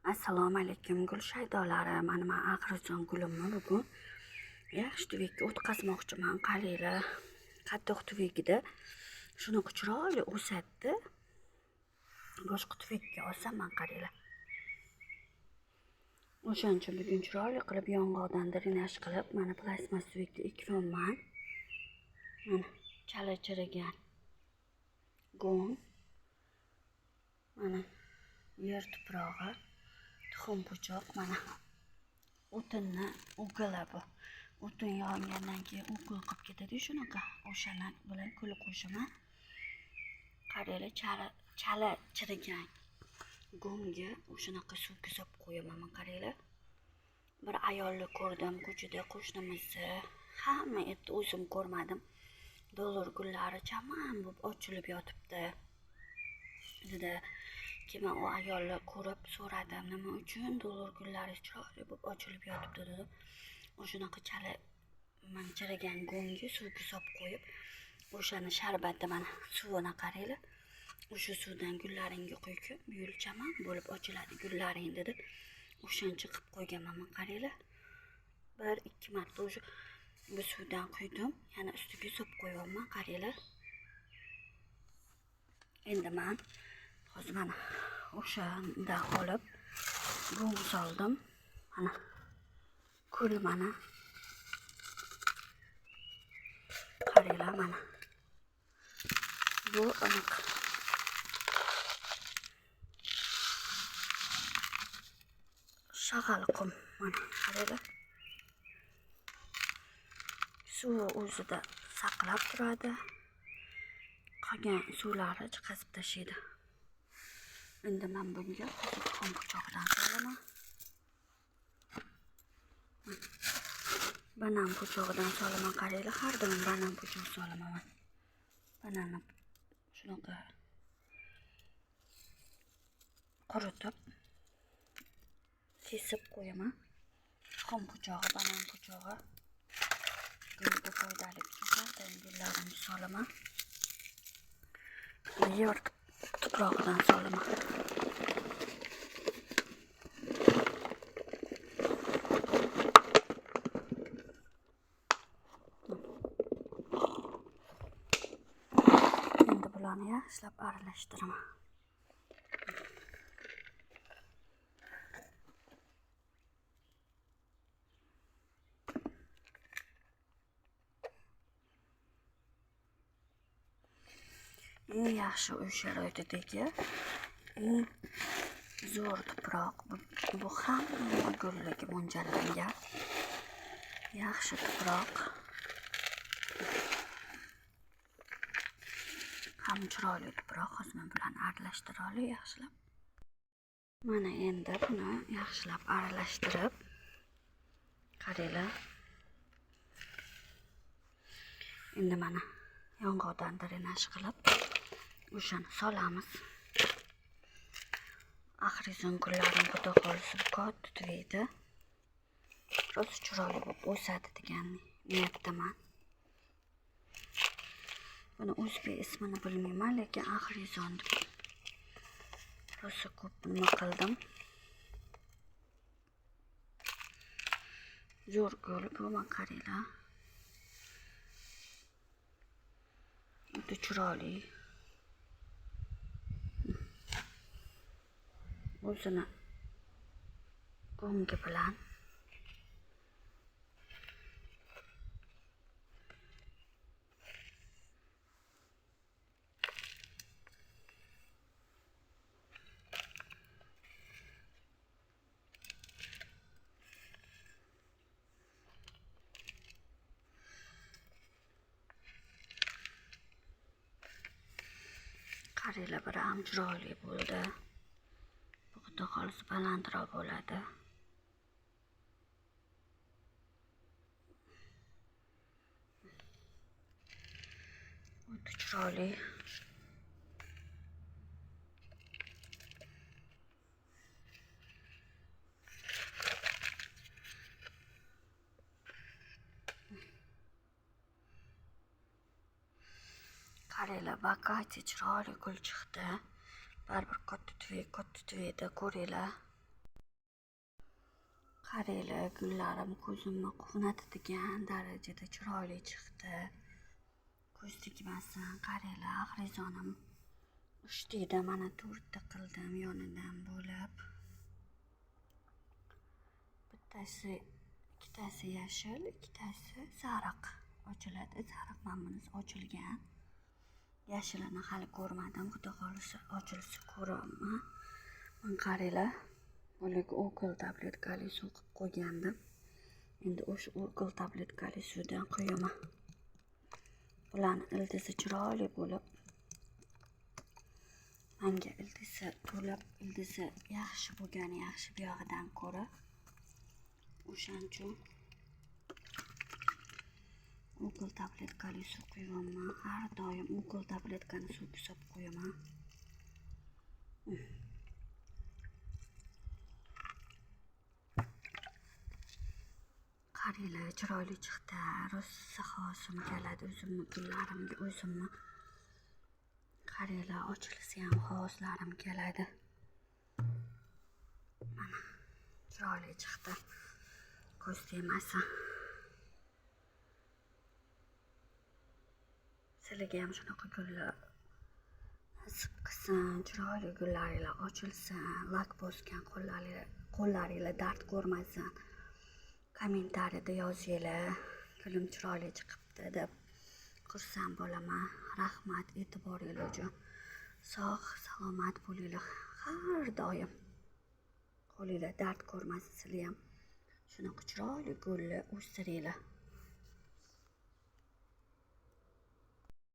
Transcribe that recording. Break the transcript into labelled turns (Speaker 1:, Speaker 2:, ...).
Speaker 1: Assalomu alaykum Gulshaydolarim. Mana men Ag'rizon gulimni bugun yaxshi tuvakka o'tkazmoqchiman. Qaranglar, qattiq tuvagida shunaqa chiroyli o'sadi. Boshqa tuvakka olsam men qaranglar. O'shaning uchun bugun chiroyli qilib yong'oqdan drenaj qilib, mana plastmas tuvakda ekilyapman. Mana chala chirigan go'ng. Mana yer tuprog'i, tuxum puchoq, mana o'tinni o'g'ili bu. O'tin yongandan keyin o'g'il qilib ketadi shunaqa. O'shani bilan kul qo'shaman. Qaranglar, chala chirigan go'ngga o'shanaqa suv solib qo'yaman. Qaranglar. Bir ayolni ko'rdim ko'chada, qo'shnimizni. Hamma etdi, o'zim ko'rmadim. Dollar gullari chaman bo'lib ochilib yotibdi. Dedi, keyin o ayolni ko'rib so'radim, nima uchun dollar gullari chiroyli bo'lib ochilib yotibdi dedim. O'shanaqa chirigan go'ngga suv solib qo'yib, o'shani sharbati mana suvini qaranglar. O'sha suvdan gullaringga quyib, yo'lchaman bo'lib ochiladi gullaring dedi. O'shancha qilib qo'yganman, qaranglar. 1-2 marta o'sha bu suvdan quydim, yana ustiga solib qo'yapman, qaranglar. Endi men hozir mana o'shandan olib go'ng soldim. Mana kul mana. Qaranglar mana. Bu aniq. Shag'al qum mana qaranglar. Suv o'zida saqlab turadi. Qolgan suvlari chiqazib tashlaydi. Endi men bunga tuxum puchoqdan solaman. Banan puchog'idan solaman, qaranglar. Har doim banan puchoq solaman. Bananni shunaqa quritib kesib qo'yaman. Tuxum puchog'i, banan puchog'i gulga foydali ekan. Gullarini solaman. Yer tuprog'idan solaman. Endi bularni yaxshilab aralashtiraman. Eng yaxshi uy sharoitidagi eng zo'r tuproq bu hamma gullarga mo'ljallangan yaxshi tuproq. Ham chiroyli tuproq. Hozir men bilan aralashtiraylik yaxshilab. Mana endi buni yaxshilab aralashtirib, qaranglar. Endi mana yong'oqdan drenaj qilib o'shani solamiz. Ag'rizon gullarim xudo xolisi katta tuvaydi. Rosa chiroyli bo'lib o'sadi degan niyatdaman. Buni o'zbek ismini bilmayman, lekin Ag'rizon deb rosa ko'p nima qildim. Zo'r gul bu, men qaranglar. Juda chiroyli. O'zini go'ngi bilan qaranglar, bir ham chiroyli bo'ldi. Xudo xolisi balandroq bo'ladi. O'ta chiroyli. Qaranglar, bakati chiroyli gul chiqdi. Baribir katta tuvakda ko'ringlar. Qaranglar, gullarim ko'zimni quvnatadigan darajada chiroyli chiqdi. Ko'z tegmasin. Qaranglar, ag'rizonim uchtida mana 4ta qildim yonidan bo'lib. Bittasi, ikkitasi yashil, ikkitasi sariq ochiladi. Sariq mana bunisi ochilgan. Yashilini hali ko'rmadim. Xudo xolisa ochilsa ko'raman. Mana qaranglar, bularga okol tabletkali suv qilib qo'ygandim. Endi o'sha okol tabletkali suvdan quyaman. Bularni ildizi chiroyli bo'lib, menga ildizi to'lib, ildizi yaxshi bo'lgani yaxshi buyog'idan ko'ra. O'shaning uchun okol tabletkali suv quyaman. Har doim okol tabletkani suvga solib qo'yaman. Qaranglar, chiroyli chiqdi. Rosa hosim keladi o'zimni gullarimga, o'zimni. Qaranglar, ochilsa ham hoslarim keladi. Mana chiroyli chiqdi. Ko'z tegmasin. Sizlarga ham shunaqa gullar nasib qilsin, chiroyli gullaringlar ochilsin, lak bosgan qo'llaringlar dard ko'rmasin. Kommentariyada yozinglar, gulim chiroyli chiqibdi deb. Xursand bo'laman. Rahmat e'tiboringlar uchun. Sog' salomat bo'linglar har doim. Qo'linglar dard ko'rmasin, sizlar ham shunaqa chiroyli gullar o'stiringlar.